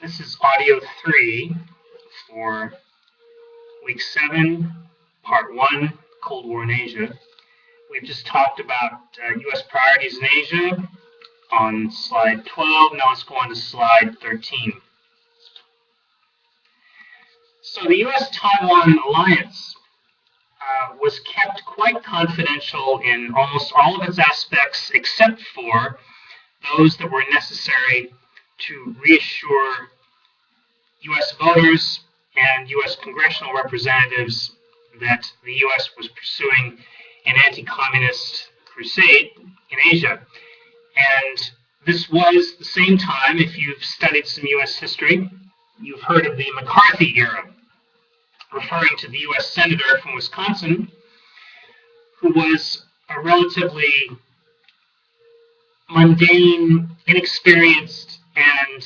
This is audio 3 for week 7, part 1, Cold War in Asia. We've just talked about U.S. priorities in Asia on slide 12. Now let's go on to slide 13. So the U.S.-Taiwan alliance was kept quite confidential in almost all of its aspects except for those that were necessary to reassure U.S. voters and U.S. congressional representatives that the U.S. was pursuing an anti-communist crusade in Asia. And this was the same time, if you've studied some U.S. history, you've heard of the McCarthy era, referring to the U.S. senator from Wisconsin, who was a relatively mundane, inexperienced, and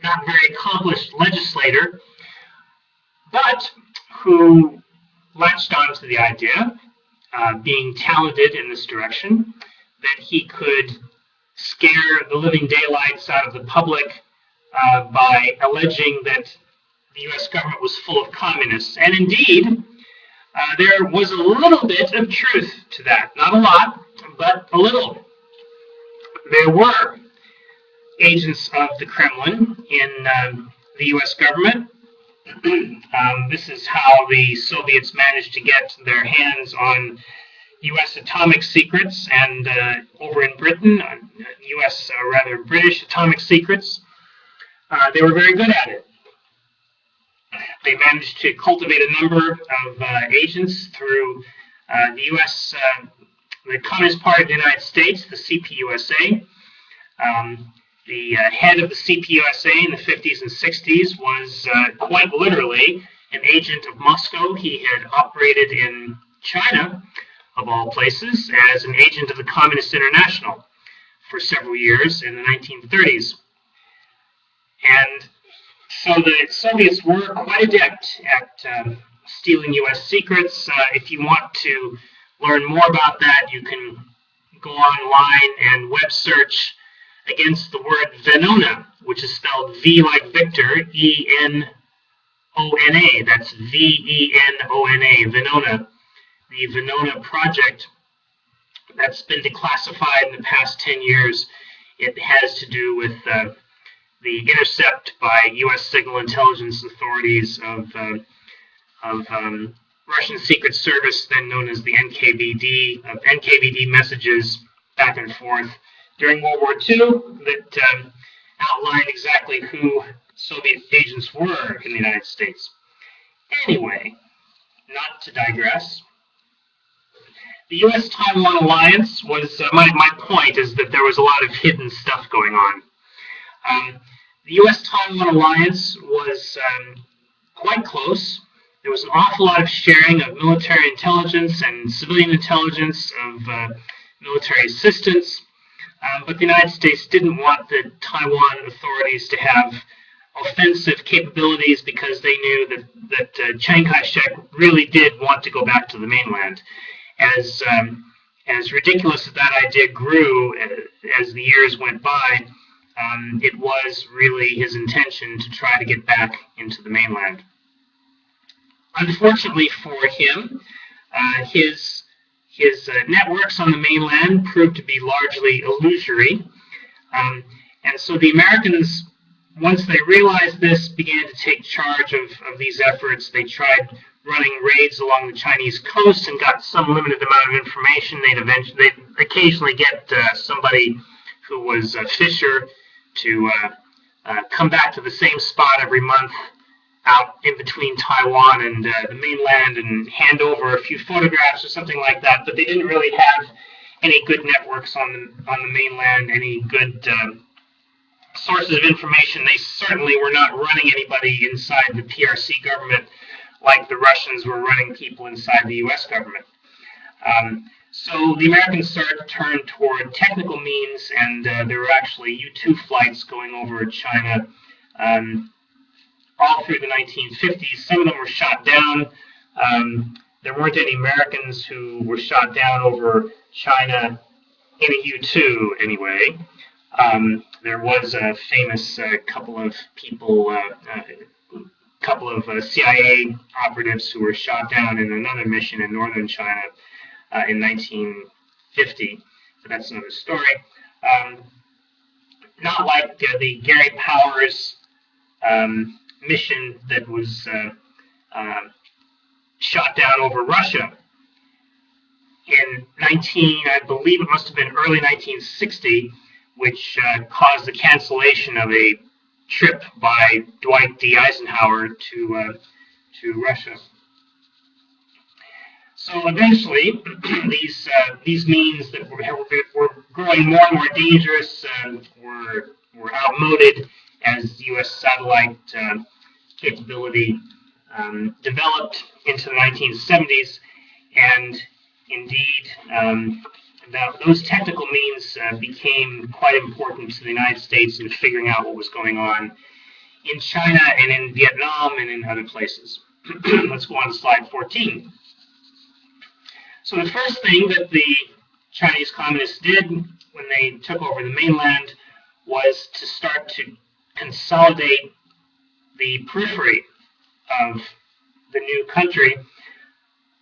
not very accomplished legislator, but who latched on to the idea, being talented in this direction, that he could scare the living daylights out of the public by alleging that the U.S. government was full of communists. And indeed, there was a little bit of truth to that. Not a lot, but a little. There were agents of the Kremlin in the U.S. government. This is how the Soviets managed to get their hands on U.S. atomic secrets, and over in Britain, British atomic secrets. They were very good at it. They managed to cultivate a number of agents through the U.S., the Communist Party of the United States, the CPUSA. The head of the CPUSA in the 50s and 60s was quite literally an agent of Moscow. He had operated in China, of all places, as an agent of the Communist International for several years in the 1930s. And so the Soviets were quite adept at stealing U.S. secrets. If you want to learn more about that, you can go online and web search against the word Venona, which is spelled V like Victor, E-N-O-N-A. That's V-E-N-O-N-A, Venona. The Venona project that's been declassified in the past 10 years. It has to do with the intercept by U.S. signal intelligence authorities of Russian Secret Service, then known as the NKVD, of NKVD messages back and forth during World War II that outlined exactly who Soviet agents were in the United States. Anyway, not to digress, the U.S.-Taiwan alliance was, my point is that there was a lot of hidden stuff going on. The U.S.-Taiwan alliance was quite close. There was an awful lot of sharing of military intelligence and civilian intelligence, of military assistance, but the United States didn't want the Taiwan authorities to have offensive capabilities because they knew that Chiang Kai-shek really did want to go back to the mainland. As ridiculous as that idea grew as the years went by, it was really his intention to try to get back into the mainland. Unfortunately for him, his networks on the mainland proved to be largely illusory, and so the Americans, once they realized this, began to take charge of these efforts. They tried running raids along the Chinese coast and got some limited amount of information. They'd occasionally get somebody who was a fisher to come back to the same spot every month out in between Taiwan and the mainland and hand over a few photographs or something like that, but they didn't really have any good networks on the mainland, any good sources of information. They certainly were not running anybody inside the PRC government like the Russians were running people inside the U.S. government. So the Americans started to turn toward technical means, and there were actually U-2 flights going over China all through the 1950s. Some of them were shot down. There weren't any Americans who were shot down over China in a U-2 anyway. There was a famous couple of people, couple of CIA operatives who were shot down in another mission in northern China in 1950. So that's another story. Not like the Gary Powers mission that was shot down over Russia in I believe it must have been early 1960, which caused the cancellation of a trip by Dwight D. Eisenhower to Russia. So eventually, these means that were growing more and more dangerous were outmoded as U.S. satellite capability developed into the 1970s, and indeed, those technical means became quite important to the United States in figuring out what was going on in China and in Vietnam and in other places. Let's go on to slide 14. So the first thing that the Chinese communists did when they took over the mainland was to start to consolidate the periphery of the new country.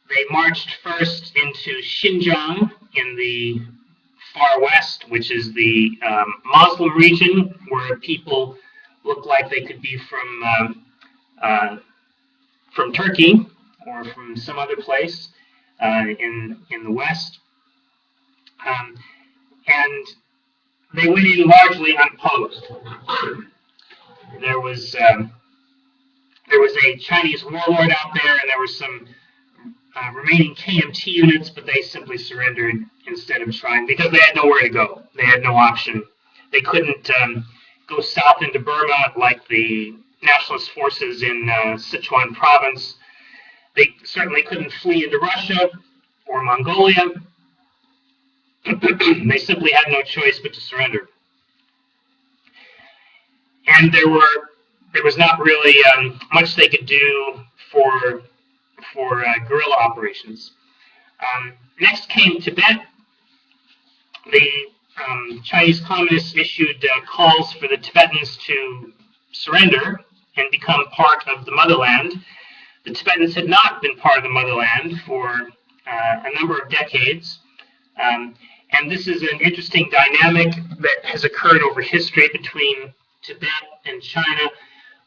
They marched first into Xinjiang in the far west, which is the Muslim region, where people look like they could be from Turkey or from some other place in the west, and they went in largely unopposed. There was a Chinese warlord out there, and there were some remaining KMT units, but they simply surrendered instead of trying because they had nowhere to go. They had no option. They couldn't go south into Burma like the nationalist forces in Sichuan province. They certainly couldn't flee into Russia or Mongolia. They simply had no choice but to surrender. And there was not really much they could do for guerrilla operations. Next came Tibet. The Chinese communists issued calls for the Tibetans to surrender and become part of the motherland. The Tibetans had not been part of the motherland for a number of decades. And this is an interesting dynamic that has occurred over history between Tibet and China.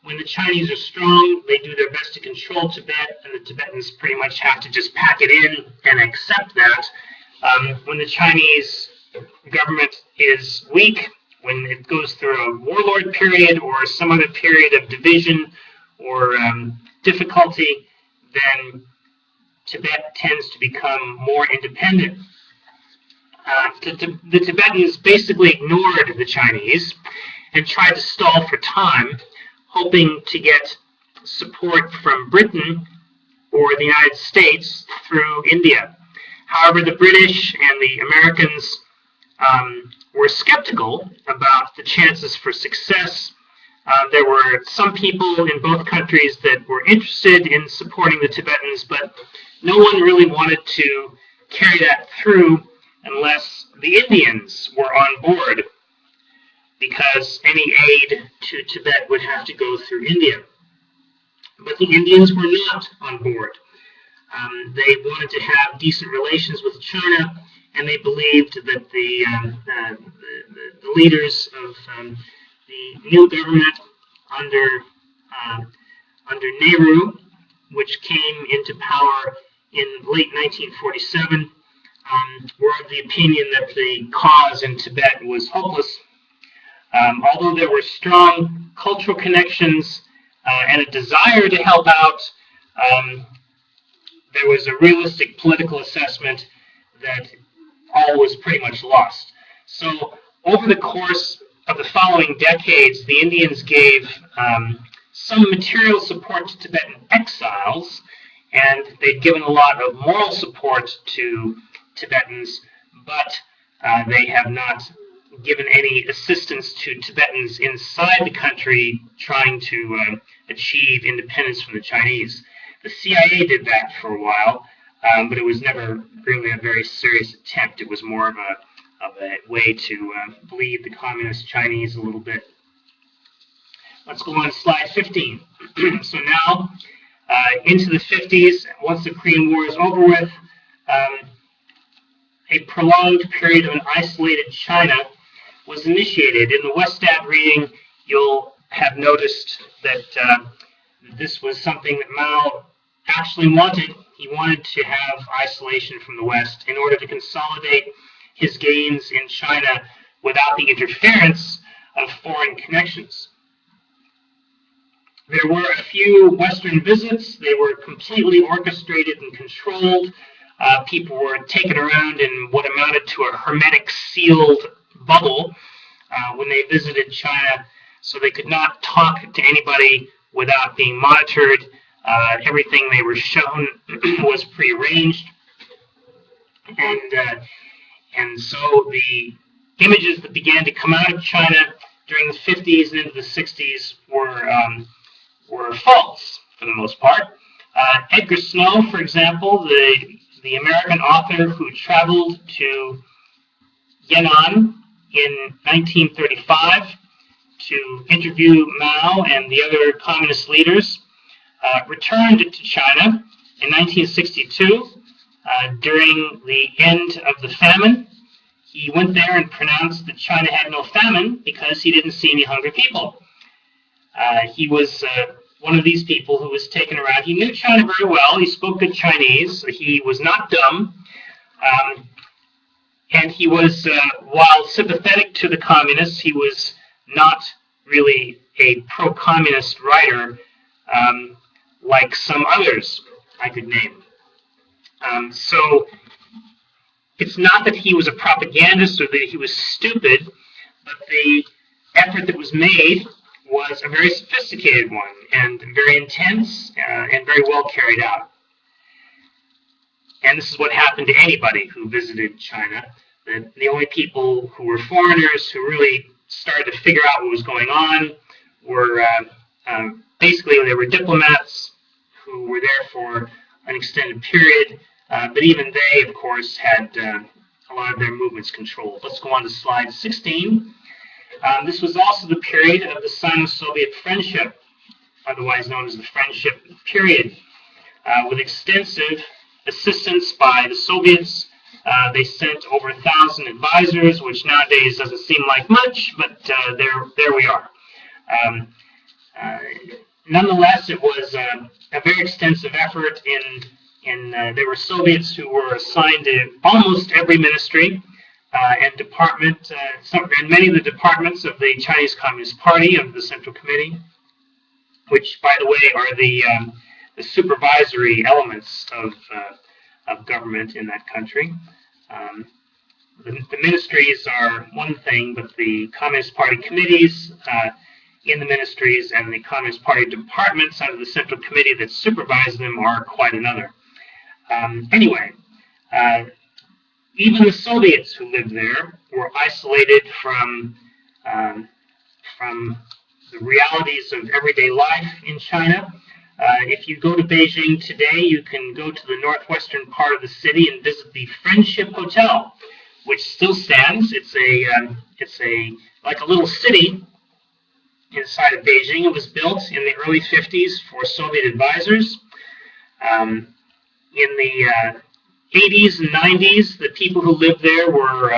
When the Chinese are strong, they do their best to control Tibet, and the Tibetans pretty much have to just pack it in and accept that. When the Chinese government is weak, when it goes through a warlord period or some other period of division or difficulty, then Tibet tends to become more independent. The Tibetans basically ignored the Chinese and tried to stall for time, hoping to get support from Britain or the United States through India. However, the British and the Americans were skeptical about the chances for success. There were some people in both countries that were interested in supporting the Tibetans, but no one really wanted to carry that through unless the Indians were on board, because any aid to Tibet would have to go through India. But the Indians were not on board. They wanted to have decent relations with China, and they believed that the leaders of the new government under Nehru, which came into power in late 1947, were of the opinion that the cause in Tibet was hopeless. Although there were strong cultural connections and a desire to help out, there was a realistic political assessment that all was pretty much lost. So over the course of the following decades, the Indians gave some material support to Tibetan exiles, and they'd given a lot of moral support to Tibetans, but they have not given any assistance to Tibetans inside the country trying to achieve independence from the Chinese. The CIA did that for a while, but it was never really a very serious attempt. It was more of a way to bleed the communist Chinese a little bit. Let's go on to slide 15. So now, into the 50s, once the Korean War is over with, a prolonged period of an isolated China was initiated. In the Westat reading, you'll have noticed that this was something that Mao actually wanted. He wanted to have isolation from the West in order to consolidate his gains in China without the interference of foreign connections. There were a few Western visits. They were completely orchestrated and controlled. People were taken around in what amounted to a hermetic sealed bubble when they visited China, so they could not talk to anybody without being monitored. Everything they were shown was prearranged, and so the images that began to come out of China during the 50s and into the 60s were false for the most part. Edgar Snow, for example, the American author who traveled to Yan'an in 1935 to interview Mao and the other communist leaders, returned to China in 1962 during the end of the famine. He went there and pronounced that China had no famine because he didn't see any hungry people. He was one of these people who was taken around. He knew China very well. He spoke good Chinese. He was not dumb. And he was, while sympathetic to the communists, he was not really a pro-communist writer like some others I could name. So it's not that he was a propagandist or that he was stupid, but the effort that was made was a very sophisticated one and very intense and very well carried out. And this is what happened to anybody who visited China. The only people who were foreigners who really started to figure out what was going on were basically they were diplomats who were there for an extended period, but even they, of course, had a lot of their movements controlled. Let's go on to slide 16. This was also the period of the Sino-Soviet friendship, otherwise known as the Friendship Period, with extensive assistance by the Soviets. They sent over 1,000 advisors, which nowadays doesn't seem like much, but there we are. Nonetheless, it was a very extensive effort. There were Soviets who were assigned to almost every ministry and department, and many of the departments of the Chinese Communist Party, of the Central Committee, which, by the way, are the supervisory elements of government in that country. The ministries are one thing, but the Communist Party committees in the ministries and the Communist Party departments under the Central Committee that supervise them are quite another. Anyway, even the Soviets who lived there were isolated from the realities of everyday life in China. If you go to Beijing today, you can go to the northwestern part of the city and visit the Friendship Hotel, which still stands. It's like a little city inside of Beijing. It was built in the early 50s for Soviet advisors. In the 80s and 90s, the people who lived there were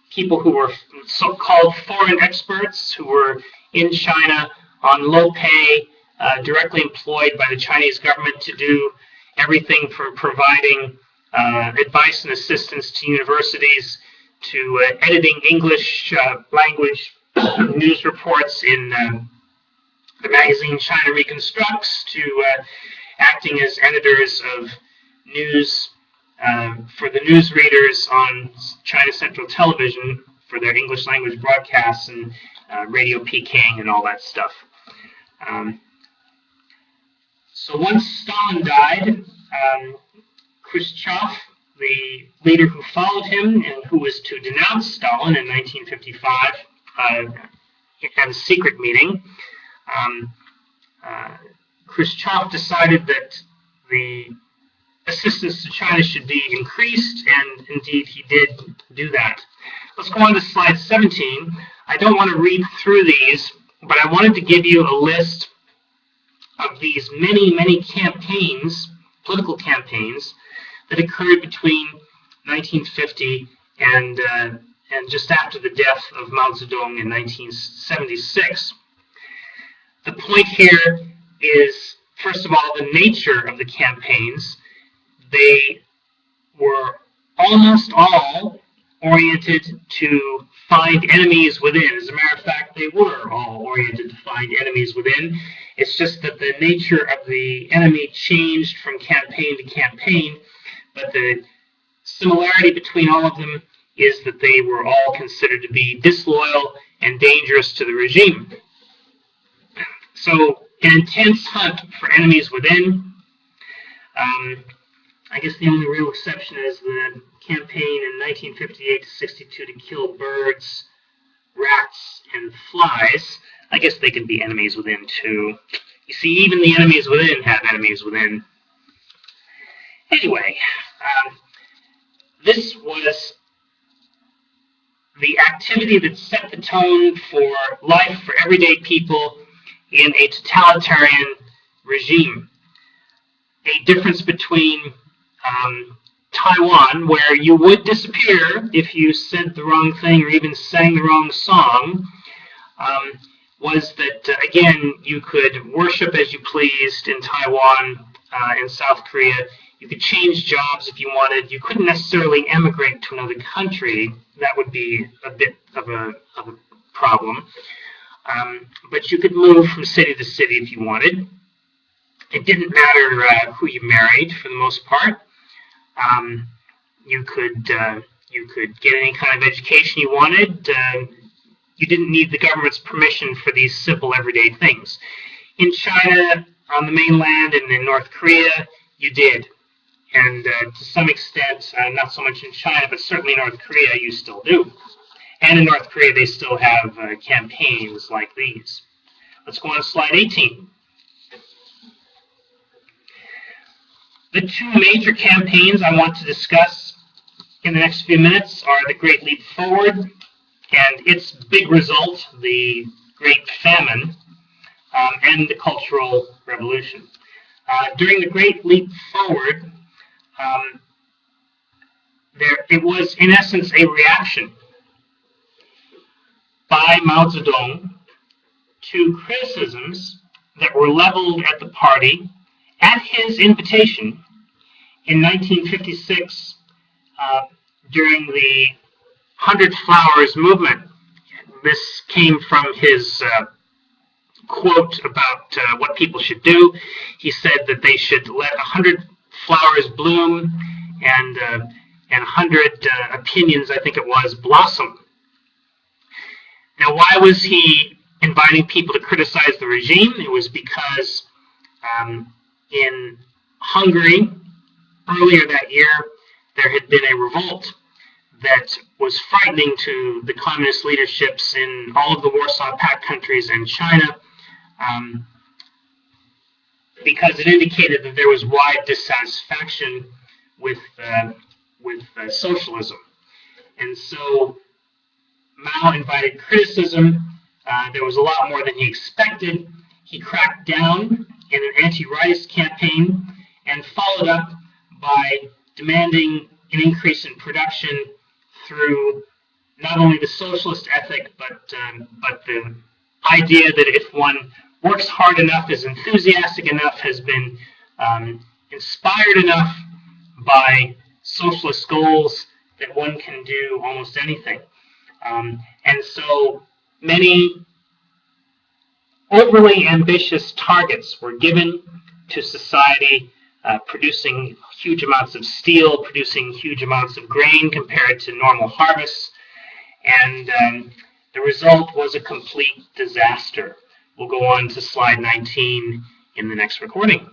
people who were so-called foreign experts who were in China on low pay, directly employed by the Chinese government to do everything from providing advice and assistance to universities, to editing English language news reports in the magazine China Reconstructs, to acting as editors of news for the newsreaders on China Central Television for their English language broadcasts and Radio Peking and all that stuff. So once Stalin died, Khrushchev, the leader who followed him and who was to denounce Stalin in 1955 at a secret meeting, Khrushchev decided that the assistance to China should be increased, and indeed he did do that. Let's go on to slide 17. I don't want to read through these, but I wanted to give you a list of these many, many campaigns, political campaigns, that occurred between 1950 and just after the death of Mao Zedong in 1976. The point here is, first of all, the nature of the campaigns. They were almost all oriented to find enemies within. As a matter of fact, they were all oriented to find enemies within. It's just that the nature of the enemy changed from campaign to campaign, but the similarity between all of them is that they were all considered to be disloyal and dangerous to the regime. So, an intense hunt for enemies within. I guess the only real exception is the campaign in 1958 to 62 to kill birds, rats, and flies. I guess they can be enemies within too. You see, even the enemies within have enemies within. Anyway, this was the activity that set the tone for life for everyday people in a totalitarian regime. A difference between Taiwan, where you would disappear if you said the wrong thing or even sang the wrong song, was that, again, you could worship as you pleased in Taiwan and South Korea. You could change jobs if you wanted. You couldn't necessarily emigrate to another country. That would be a bit of a problem. But you could move from city to city if you wanted. It didn't matter who you married, for the most part. You could get any kind of education you wanted. You didn't need the government's permission for these simple everyday things. In China, on the mainland, and in North Korea, you did. And to some extent, not so much in China, but certainly in North Korea, you still do. And in North Korea, they still have campaigns like these. Let's go on to slide 18. The two major campaigns I want to discuss in the next few minutes are the Great Leap Forward and its big result, the Great Famine, and the Cultural Revolution. During the Great Leap Forward, it was, in essence, a reaction by Mao Zedong to criticisms that were leveled at the party at his invitation in 1956 during the 100 Flowers movement. This came from his quote about what people should do. He said that they should let 100 flowers bloom and 100 opinions, I think it was, blossom. Now, why was he inviting people to criticize the regime? It was because in Hungary, earlier that year, there had been a revolt that was frightening to the communist leaderships in all of the Warsaw Pact countries and China, because it indicated that there was wide dissatisfaction with socialism. And so Mao invited criticism. There was a lot more than he expected. He cracked down in an anti-rightist campaign and followed up by demanding an increase in production through not only the socialist ethic, but the idea that if one works hard enough, is enthusiastic enough, has been inspired enough by socialist goals, that one can do almost anything. And so many overly ambitious targets were given to society, producing huge amounts of steel, producing huge amounts of grain compared to normal harvests, and the result was a complete disaster. We'll go on to slide 19 in the next recording.